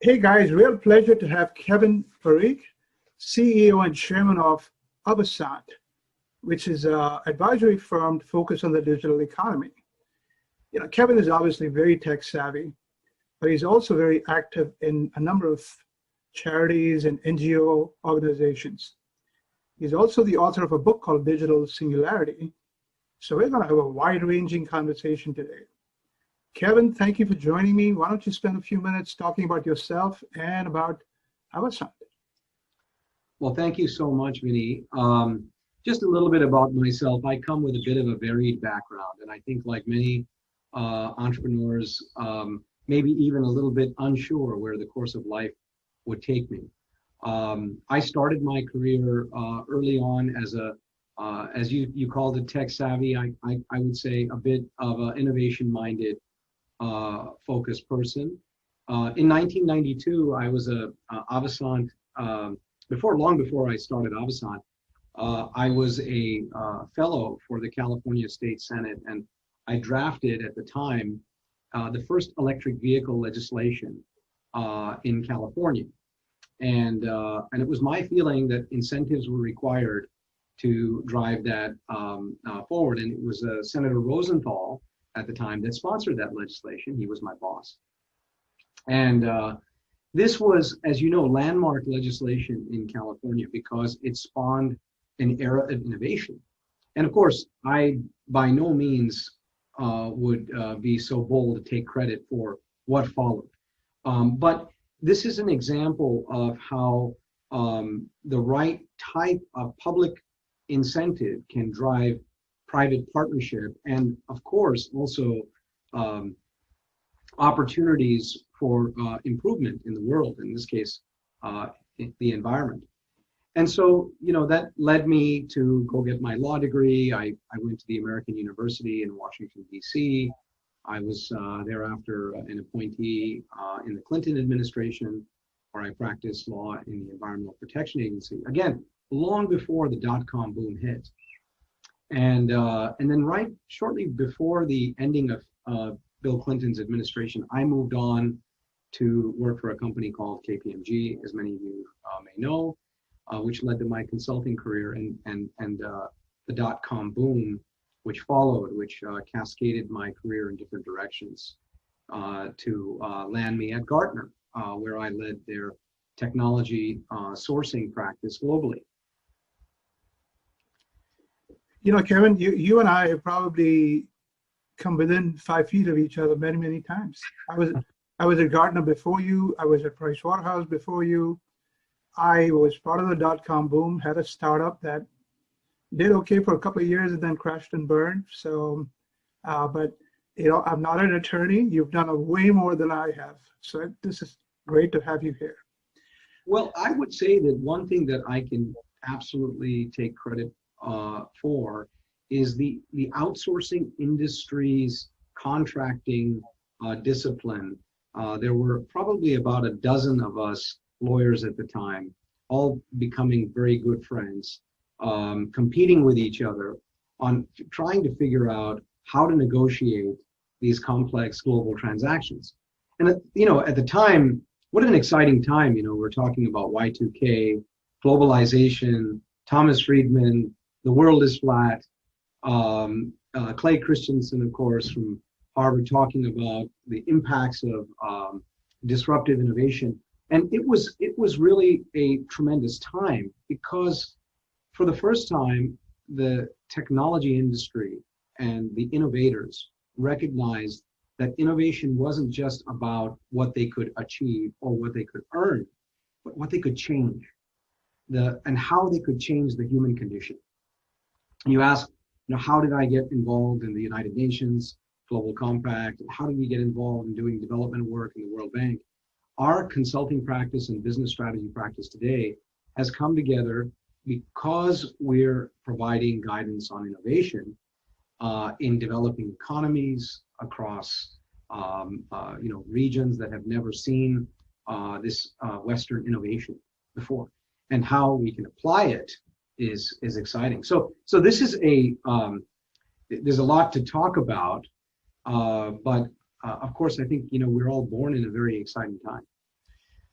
Hey guys, real pleasure to have Kevin Parikh, CEO and Chairman of Avasant, which is an advisory firm focused on the digital economy. Kevin is obviously very tech savvy, but he's also very active in a number of charities and NGO organizations. He's also the author of a book called Digital Singularity. So we're going to have a wide-ranging conversation today. Kevin, thank you for joining me. Why don't you spend a few minutes talking about yourself and about Avasant? Well, thank you so much, Vinnie. Just a little bit about myself. I come with a bit of a varied background, and I think like many entrepreneurs, maybe even a little bit unsure where the course of life would take me. I started my career early on as you called it, tech savvy. I would say a bit of an innovation-minded focused person. In 1992, I was a Avasant, long before I started Avasant, I was a fellow for the California State Senate, and I drafted at the time the first electric vehicle legislation in California. And it was my feeling that incentives were required to drive that forward. And it was Senator Rosenthal at the time that sponsored that legislation. He was my boss. And this was, as you know, landmark legislation in California because it spawned an era of innovation. And of course, I by no means would be so bold to take credit for what followed. But this is an example of how the right type of public incentive can drive private partnership, and of course also opportunities for improvement in the world, in this case the environment. And so that led me to go get my law degree. I went to the American University in Washington, DC. I was thereafter an appointee in the Clinton administration, where I practiced law in the Environmental Protection Agency, again long before the dot-com boom hit. And then right shortly before the ending of Bill Clinton's administration, I moved on to work for a company called KPMG, as many of you may know, which led to my consulting career and the dot-com boom, which followed, which cascaded my career in different directions to land me at Gartner, where I led their technology sourcing practice globally. Kevin, you and I have probably come within 5 feet of each other many, many times. I was at Gartner before you. I was at Pricewaterhouse before you. I was part of the dot-com boom, had a startup that did okay for a couple of years and then crashed and burned. So, but I'm not an attorney. You've done a way more than I have. So this is great to have you here. Well, I would say that one thing that I can absolutely take credit for is the outsourcing industry's contracting discipline. There were probably about a dozen of us lawyers at the time, all becoming very good friends, competing with each other on trying to figure out how to negotiate these complex global transactions. And at the time, what an exciting time! We're talking about Y2K, globalization, Thomas Friedman, the world is flat. Clay Christensen, of course, from Harvard, talking about the impacts of disruptive innovation. And it was really a tremendous time because for the first time, the technology industry and the innovators recognized that innovation wasn't just about what they could achieve or what they could earn, but what they could change, and how they could change the human condition. You ask, how did I get involved in the United Nations Global Compact? How did we get involved in doing development work in the World Bank? Our consulting practice and business strategy practice today has come together because we're providing guidance on innovation in developing economies across regions that have never seen this Western innovation before, and how we can apply it is exciting. So this is there's a lot to talk about, but of course I think we're all born in a very exciting time.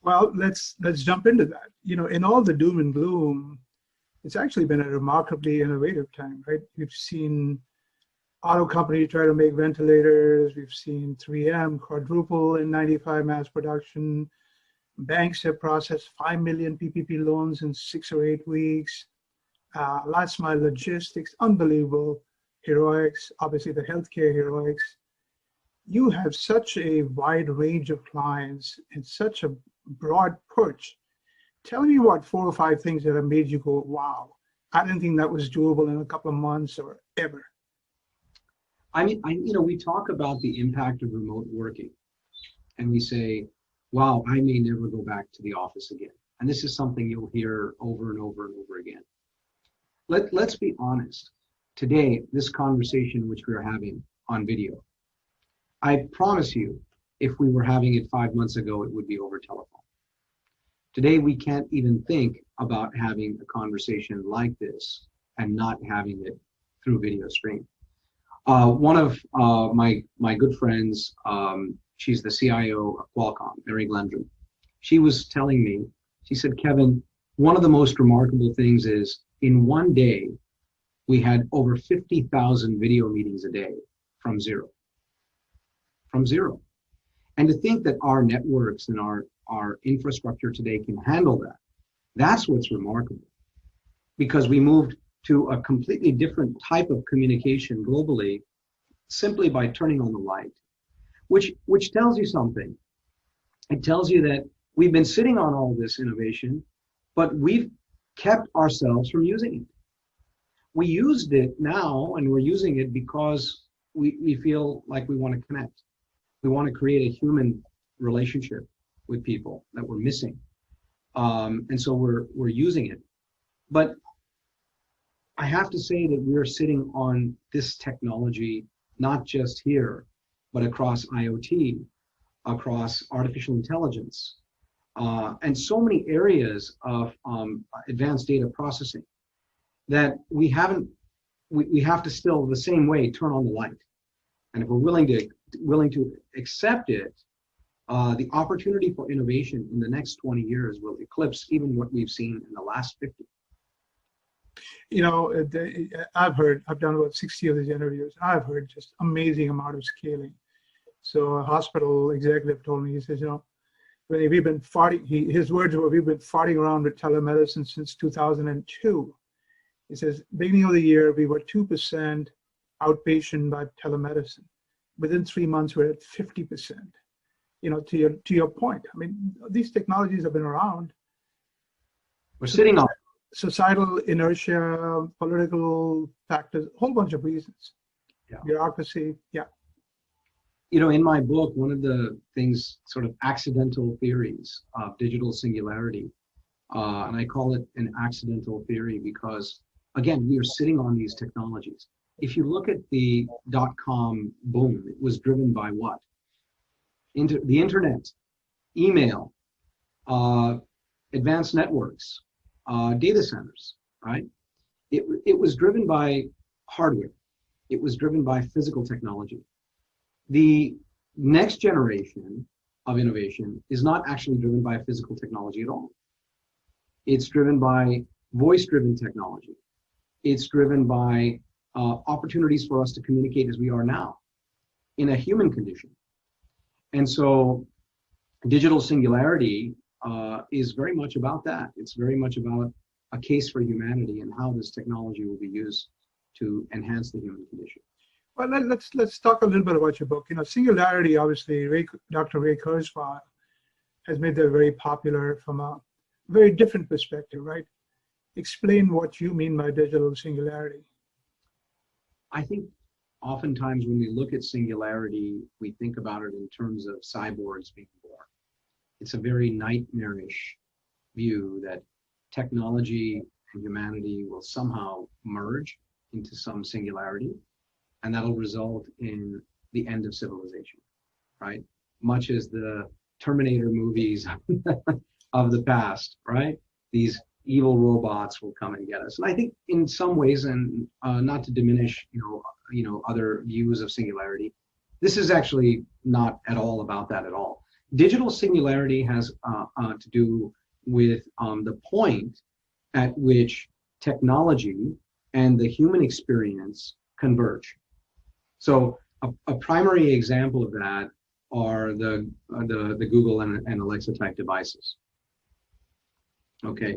Well, let's jump into that. In all the doom and gloom, it's actually been a remarkably innovative time, right? We've seen auto companies try to make ventilators. We've seen 3M quadruple in 95 mass production. Banks have processed 5 million PPP loans in 6 or 8 weeks. Last mile logistics, unbelievable heroics, obviously the healthcare heroics. You have such a wide range of clients and such a broad perch. Tell me what 4 or 5 things that have made you go, wow, I didn't think that was doable in a couple of months or ever. I mean, we talk about the impact of remote working, and we say, wow, I may never go back to the office again. And this is something you'll hear over and over and over again. Let's be honest. Today, this conversation which we're having on video, I promise you, if we were having it 5 months ago, it would be over telephone. Today, we can't even think about having a conversation like this and not having it through video stream. One of my good friends, she's the CIO of Qualcomm, Mary Glendron. She was telling me, she said, Kevin, one of the most remarkable things is in one day, we had over 50,000 video meetings a day from zero. From zero. And to think that our networks and our infrastructure today can handle that, that's what's remarkable. Because we moved to a completely different type of communication globally simply by turning on the light, which tells you something. It tells you that we've been sitting on all this innovation, but we've kept ourselves from using it. We used it now, and we're using it because we feel like we want to connect. We want to create a human relationship with people that we're missing. And so we're using it. But I have to say that we're sitting on this technology, not just here, but across IoT, across artificial intelligence, and so many areas of advanced data processing that we have to still the same way turn on the light. And if we're willing to accept it, the opportunity for innovation in the next 20 years will eclipse even what we've seen in the last 50. I've done about 60 of these interviews. I've heard just amazing amount of scaling. So a hospital executive told me, he says, we've been farting, his words were, we've been farting around with telemedicine since 2002. He says, beginning of the year, we were 2% outpatient by telemedicine. Within 3 months, we're at 50%. To your point, I mean, these technologies have been around. We're sitting on societal inertia, political factors, a whole bunch of reasons. Yeah. Bureaucracy, yeah. In my book, one of the things, sort of accidental theories of digital singularity, and I call it an accidental theory because, again, we are sitting on these technologies. If you look at the .com boom, it was driven by what? The internet, email, advanced networks, data centers, right? It was driven by hardware. It was driven by physical technology. The next generation of innovation is not actually driven by physical technology at all. It's driven by voice-driven technology. It's driven by opportunities for us to communicate as we are now in a human condition. And so digital singularity is very much about that. It's very much about a case for humanity and how this technology will be used to enhance the human condition. Well, let's talk a little bit about your book. Singularity, obviously, Dr. Ray Kurzweil has made that very popular from a very different perspective, right? Explain what you mean by digital singularity. I think oftentimes when we look at singularity, we think about it in terms of cyborgs being born. It's a very nightmarish view that technology and humanity will somehow merge into some singularity, and that'll result in the end of civilization, right? Much as the Terminator movies of the past, right? These evil robots will come and get us. And I think in some ways, and not to diminish, other views of singularity, this is actually not at all about that at all. digital singularity has to do with the point at which technology and the human experience converge. So a primary example of that are the Google and Alexa type devices. Okay,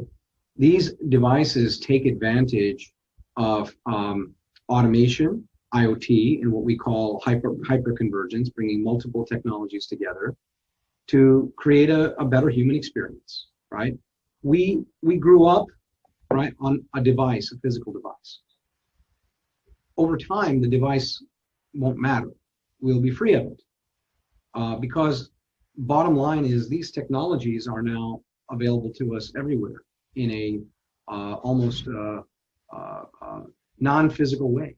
these devices take advantage of automation, IoT, and what we call hyperconvergence, bringing multiple technologies together to create a better human experience, right? We grew up, right, on a device, a physical device. Over time, the device won't matter. We'll be free of it. Because bottom line is these technologies are now available to us everywhere in a almost non-physical way,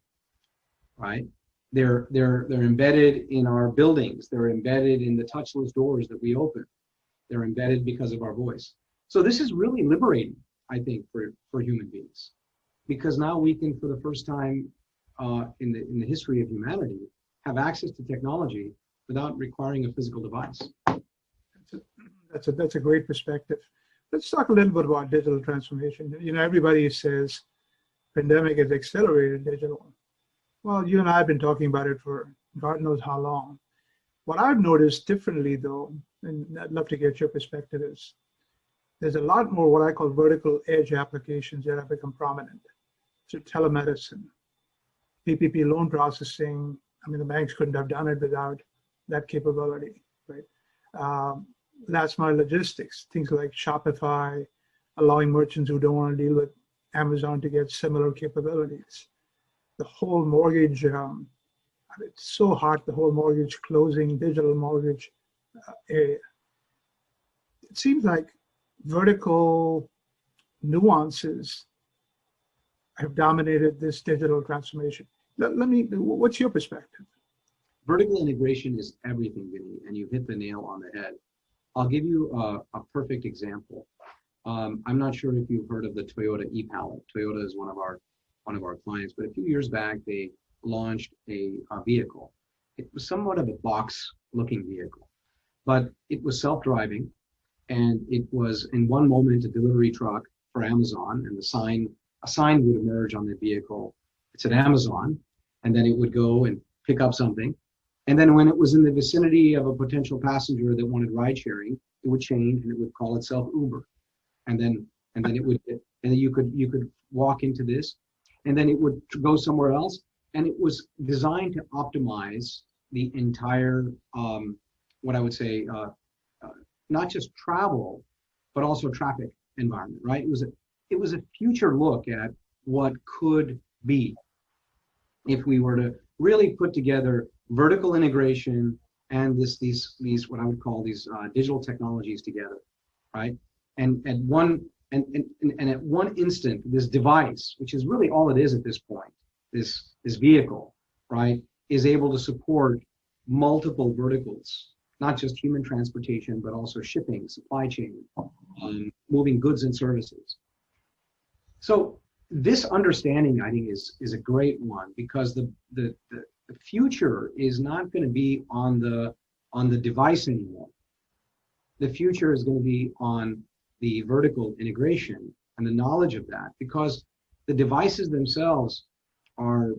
right? They're embedded in our buildings. They're embedded in the touchless doors that we open. They're embedded because of our voice. So this is really liberating, I think, for human beings, because now we can, for the first time in the history of humanity, have access to technology without requiring a physical device. That's a great perspective. Let's talk a little bit about digital transformation. You know, everybody says pandemic has accelerated digital. Well, you and I have been talking about it for God knows how long. What I've noticed differently, though, and I'd love to get your perspective, is there's a lot more what I call vertical edge applications that have become prominent. So telemedicine, PPP loan processing. I mean, the banks couldn't have done it without that capability, right? Last mile logistics, things like Shopify, allowing merchants who don't want to deal with Amazon to get similar capabilities. The whole mortgage, it's so hard, the whole mortgage closing, digital mortgage area. It seems like vertical nuances have dominated this digital transformation. What's your perspective? Vertical integration is everything, Vinnie, and you hit the nail on the head. I'll give you a perfect example. I'm not sure if you've heard of the Toyota e-Pallet. Toyota is one of our clients, but a few years back they launched a vehicle. It was somewhat of a box-looking vehicle, but it was self-driving, and it was in one moment a delivery truck for Amazon, and a sign would emerge on the vehicle. It said Amazon, and then it would go and pick up something. And then when it was in the vicinity of a potential passenger that wanted ride sharing, it would change and it would call itself Uber. And then you could walk into this, and then it would go somewhere else. And it was designed to optimize the entire, what I would say, not just travel, but also traffic environment, right? It was a future look at what could be if we were to really put together vertical integration and these what I would call these digital technologies together, right? And at one instant, this device, which is really all it is at this point, this vehicle, right, is able to support multiple verticals, not just human transportation, but also shipping, supply chain, moving goods and services. So this understanding, I think, is a great one, because the future is not going to be on the device anymore. The future is going to be on the vertical integration and the knowledge of that, because the devices themselves are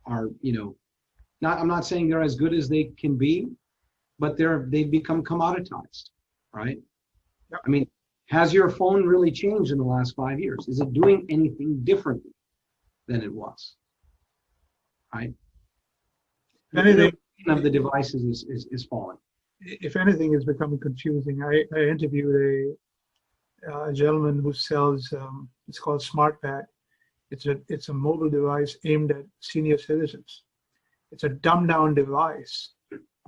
I'm not saying they're as good as they can be, but they've become commoditized, right? Yep. I mean, has your phone really changed in the last 5 years? Is it doing anything differently than it was? Right? Anything of the devices is falling. If anything, is becoming confusing. I interviewed a gentleman who sells, it's called SmartPad. It's a mobile device aimed at senior citizens. It's a dumbed down device,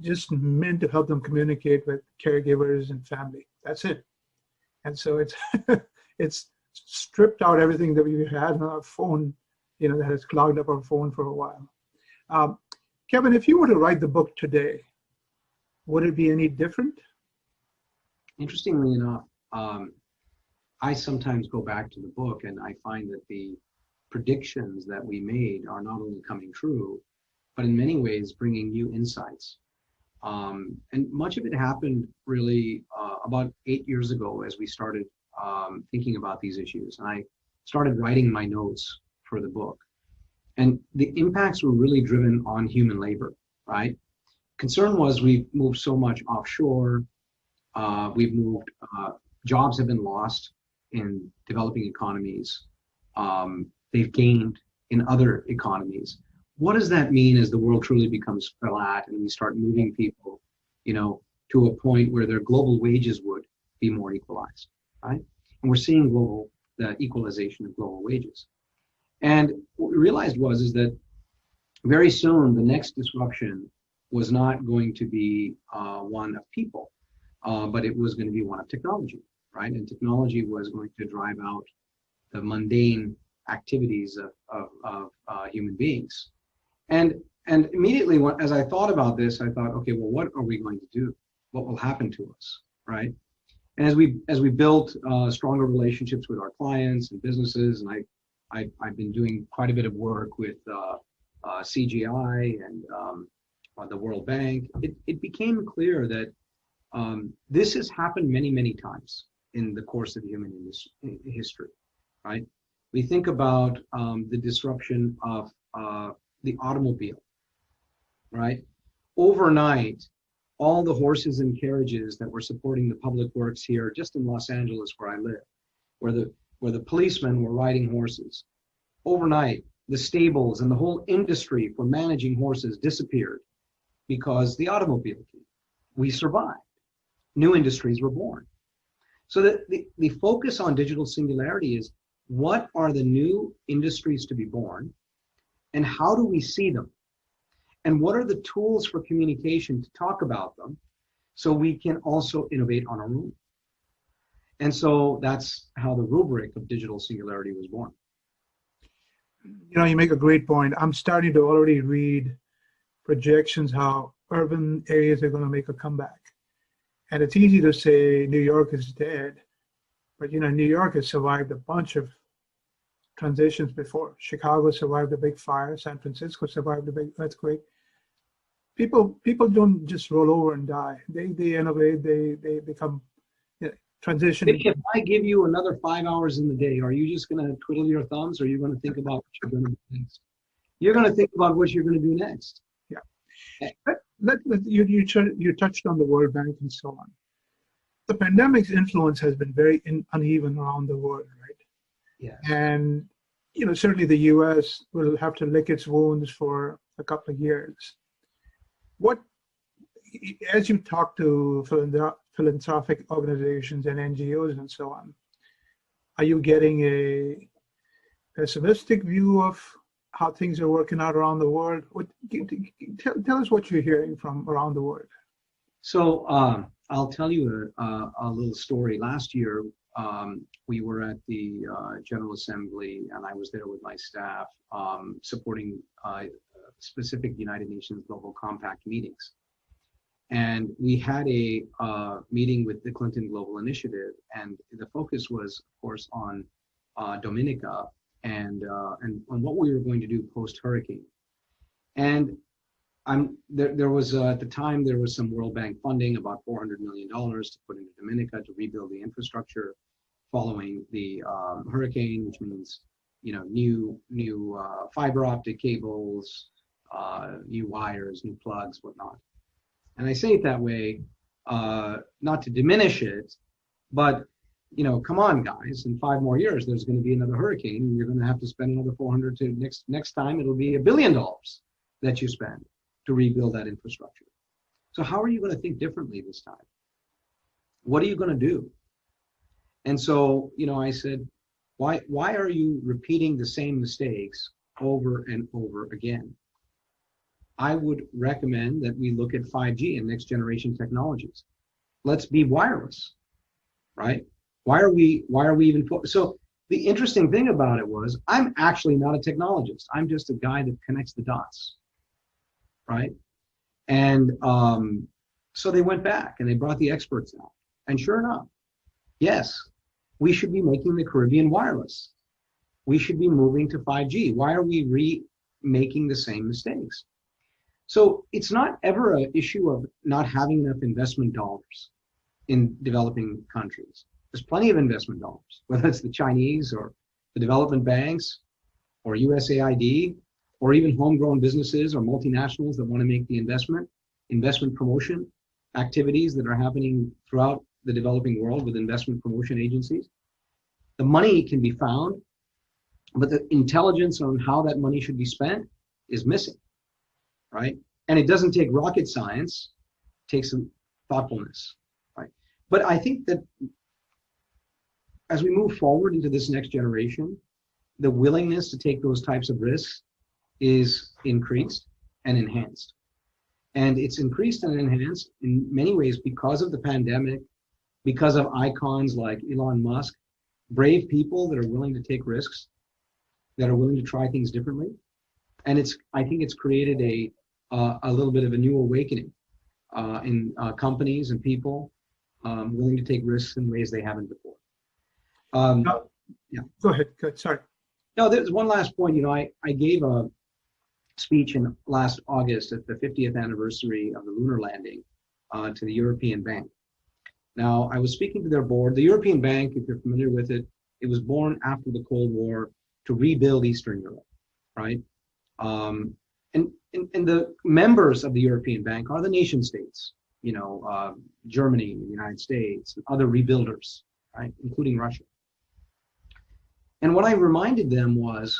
just meant to help them communicate with caregivers and family. That's it. And so it's stripped out everything that we had on our phone, that has clogged up our phone for a while. Kevin, if you were to write the book today, would it be any different? Interestingly enough, I sometimes go back to the book and I find that the predictions that we made are not only coming true, but in many ways bringing new insights. And much of it happened really about 8 years ago as we started thinking about these issues. And I started writing my notes for the book. And the impacts were really driven on human labor, right? Concern was we've moved so much offshore. Jobs have been lost in developing economies. They've gained in other economies. What does that mean as the world truly becomes flat and we start moving people, to a point where their global wages would be more equalized, right? And we're seeing the equalization of global wages. And what we realized is that very soon the next disruption was not going to be one of people, but it was going to be one of technology, right? And technology was going to drive out the mundane activities of human beings. And immediately, as I thought about this, I thought, okay, well, what are we going to do? What will happen to us, right? And as we built stronger relationships with our clients and businesses, and I've been doing quite a bit of work with CGI and the World Bank, it became clear that this has happened many, many times in the course of human history, right? We think about the disruption of the automobile, right? Overnight, all the horses and carriages that were supporting the public works here, just in Los Angeles where I live, where the policemen were riding horses. Overnight, the stables and the whole industry for managing horses disappeared because the automobile came. We survived. New industries were born. So the focus on digital singularity is, what are the new industries to be born, and how do we see them? And what are the tools for communication to talk about them so we can also innovate on our own? And so that's how the rubric of digital singularity was born. You make a great point. I'm starting to already read projections how urban areas are going to make a comeback. And it's easy to say New York is dead, but New York has survived a bunch of transitions before. Chicago survived a big fire. San Francisco survived a big earthquake. People don't just roll over and die. They innovate. They become transition. If I give you another 5 hours in the day, are you just going to twiddle your thumbs, or are you going to think about what you're going to do next? You're going to think about what you're going to do next. Yeah. You touched on the World Bank and so on. The pandemic's influence has been very uneven around the world, right? Yeah. And certainly the U.S. will have to lick its wounds for a couple of years. As you talk to philanthropic organizations and NGOs and so on, are you getting a pessimistic view of how things are working out around the world? Tell us what you're hearing from around the world. So I'll tell you a little story. Last year, we were at the General Assembly, and I was there with my staff supporting specific United Nations Global Compact meetings. And we had a meeting with the Clinton Global Initiative, and the focus was, of course, on Dominica and on what we were going to do post-hurricane. And there was, at the time, there was some World Bank funding, about $400 million to put into Dominica to rebuild the infrastructure following the hurricane, which means, new fiber optic cables, new wires, new plugs, whatnot. And I say it that way, not to diminish it, but, come on, guys, in 5 more years, there's going to be another hurricane, and you're going to have to spend another 400 to next time, it'll be $1 billion that you spend to rebuild that infrastructure. So how are you going to think differently this time? What are you going to do? And so, I said, why are you repeating the same mistakes over and over again? I would recommend that we look at 5G and next generation technologies. Let's be wireless, right? Why are we even so the interesting thing about it was, I'm actually not a technologist. I'm just a guy that connects the dots, right? And so they went back and they brought the experts out. And sure enough, yes, we should be making the Caribbean wireless. We should be moving to 5G. Why are we making the same mistakes? So it's not ever an issue of not having enough investment dollars in developing countries. There's plenty of investment dollars, whether it's the Chinese or the development banks or USAID or even homegrown businesses or multinationals that want to make the investment promotion activities that are happening throughout the developing world with investment promotion agencies. The money can be found, but the intelligence on how that money should be spent is missing, right? And it doesn't take rocket science, it takes some thoughtfulness, right? But I think that as we move forward into this next generation, the willingness to take those types of risks is increased and enhanced. And it's increased and enhanced in many ways because of the pandemic, because of icons like Elon Musk, brave people that are willing to take risks, that are willing to try things differently. And I think it's created a little bit of a new awakening in companies and people willing to take risks in ways they haven't before. Yeah. Go ahead. Sorry. No, there's one last point. I gave a speech in last August at the 50th anniversary of the lunar landing to the European Bank. Now, I was speaking to their board. The European Bank, if you're familiar with it, it was born after the Cold War to rebuild Eastern Europe, right? And the members of the European Bank are the nation states, Germany, the United States, and other rebuilders, right, including Russia. And what I reminded them was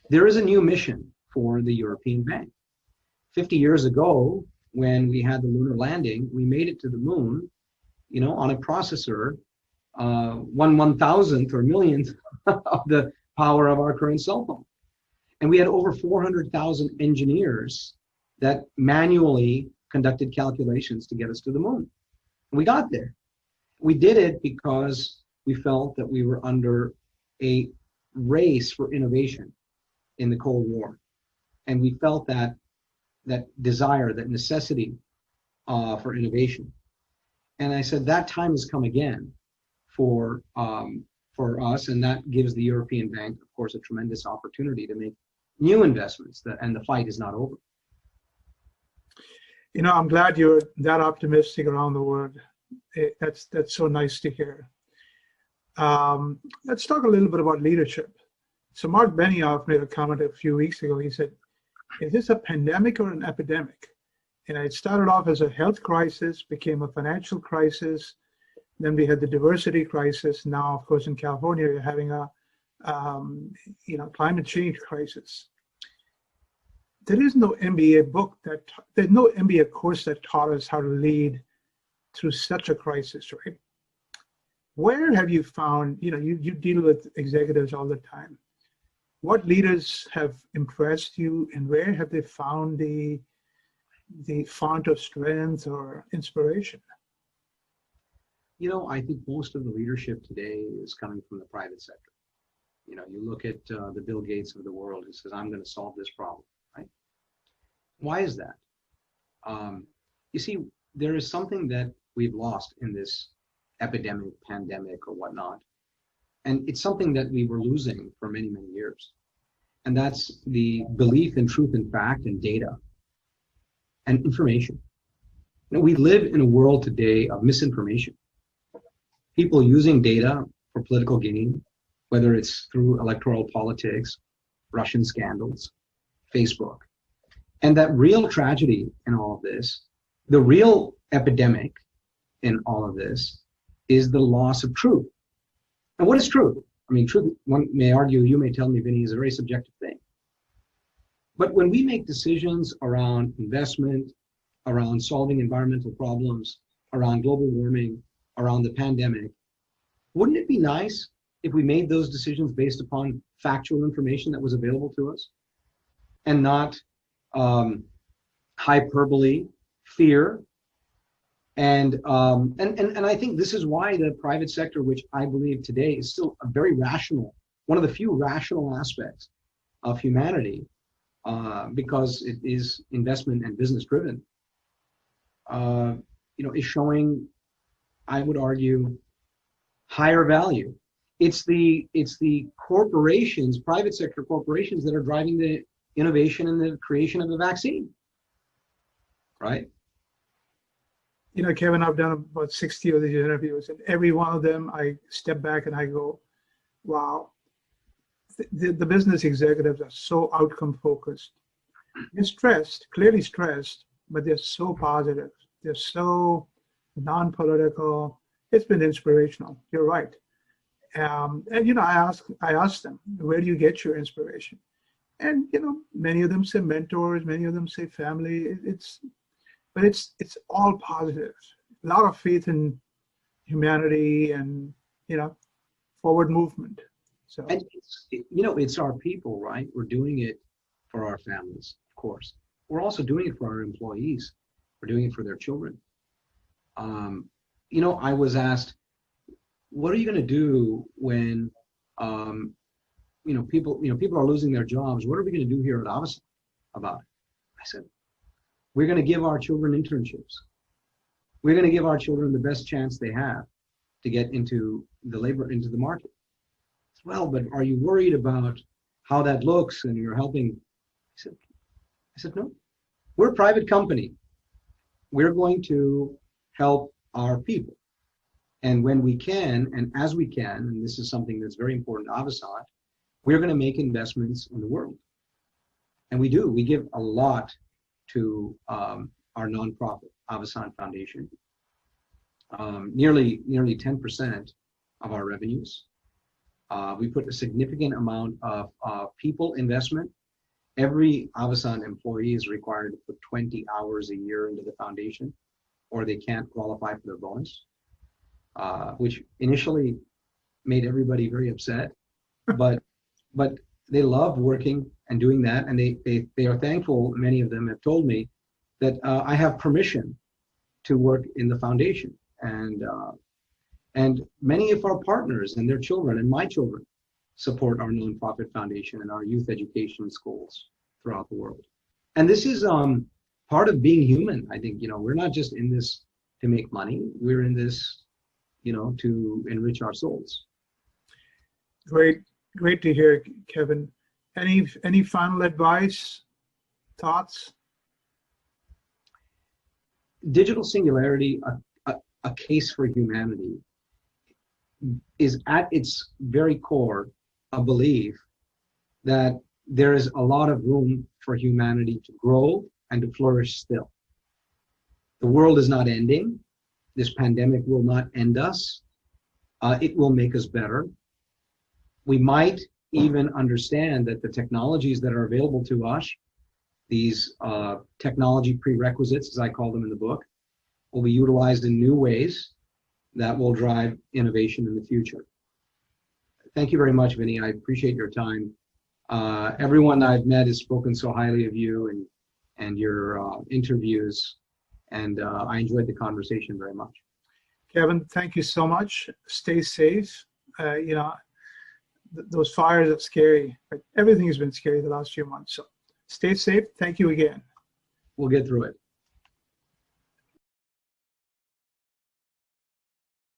there is a new mission for the European Bank. 50 years ago, when we had the lunar landing, we made it to the moon, on a processor, 1/1000th or millionth of the power of our current cell phone. And we had over 400,000 engineers that manually conducted calculations to get us to the moon. And we got there. We did it because we felt that we were under a race for innovation in the Cold War. And we felt that desire, that necessity for innovation. And I said, that time has come again for us, and that gives the European Bank, of course, a tremendous opportunity to make new investments, and the fight is not over. I'm glad you're that optimistic around the world. That's so nice to hear. Let's talk a little bit about leadership. So Mark Benioff made a comment a few weeks ago. He said, is this a pandemic or an epidemic? And it started off as a health crisis, became a financial crisis. Then we had the diversity crisis. Now, of course, in California, you're having a climate change crisis. There is no MBA there's no MBA course that taught us how to lead through such a crisis, right? Where have you found, you deal with executives all the time. What leaders have impressed you, and where have they found the font of strength or inspiration? I think most of the leadership today is coming from the private sector. You look at the Bill Gates of the world who says, I'm going to solve this problem, right? Why is that? You see, there is something that we've lost in this epidemic, pandemic, or whatnot. And it's something that we were losing for many, many years. And that's the belief in truth and fact and data and information. We live in a world today of misinformation. People using data for political gain, whether it's through electoral politics, Russian scandals, Facebook. And that real tragedy in all of this, the real epidemic in all of this, is the loss of truth. And what is truth? I mean, truth, one may argue, you may tell me, Vinnie, is a very subjective thing. But when we make decisions around investment, around solving environmental problems, around global warming, around the pandemic, wouldn't it be nice if we made those decisions based upon factual information that was available to us and not hyperbole, fear? And I think this is why the private sector, which I believe today is still a very rational, one of the few rational aspects of humanity, because it is investment and business driven, is showing, I would argue, higher value. It's the corporations, private sector corporations, that are driving the innovation and the creation of the vaccine. right? You know, Kevin, I've done about 60 of these interviews, and every one of them, I step back and I go, wow, the business executives are so outcome focused. They're stressed, clearly stressed, but they're so positive. They're so non-political. It's been inspirational. You're right. And you know, I asked them, where do you get your inspiration? And you know, many of them say mentors, many of them say family. But it's all positive. A lot of faith in humanity and you know, forward movement. So And you know, it's our people, right? We're doing it for our families, of course. We're also doing it for our employees. We're doing it for their children. You know, I was asked, what are you going to do when, people are losing their jobs? What are we going to do here at Avasant about it? I said, we're going to give our children internships. We're going to give our children the best chance they have to get into the market. Well, but are you worried about how that looks and you're helping? I said, no, we're a private company. We're going to help our people. And when we can, and as we can, and this is something that's very important to Avasant, we're going to make investments in the world. And we do. We give a lot to our nonprofit, Avasant Foundation. Nearly 10% of our revenues. We put a significant amount of people investment. Every Avasant employee is required to put 20 hours a year into the foundation, or they can't qualify for their bonus, which initially made everybody very upset. But they love working and doing that, and they are thankful. Many of them have told me that I have permission to work in the foundation, and many of our partners and their children and my children support our nonprofit foundation and our youth education schools throughout the world. And this is part of being human. I think, you know, we're not just in this to make money. We're in this, you know, to enrich our souls. great to hear, Kevin. Any final advice, thoughts? Digital Singularity, a case for humanity, is at its very core a belief that there is a lot of room for humanity to grow and to flourish still. The world is not ending. This pandemic will not end us. It will make us better. We might even understand that the technologies that are available to us, these technology prerequisites, as I call them in the book, will be utilized in new ways that will drive innovation in the future. Thank you very much, Vinnie. I appreciate your time. Everyone I've met has spoken so highly of you and your interviews, and I enjoyed the conversation very much. Kevin, thank you so much. Stay safe. You know, those fires are scary, but everything has been scary the last few months. So stay safe. Thank you again. We'll get through it.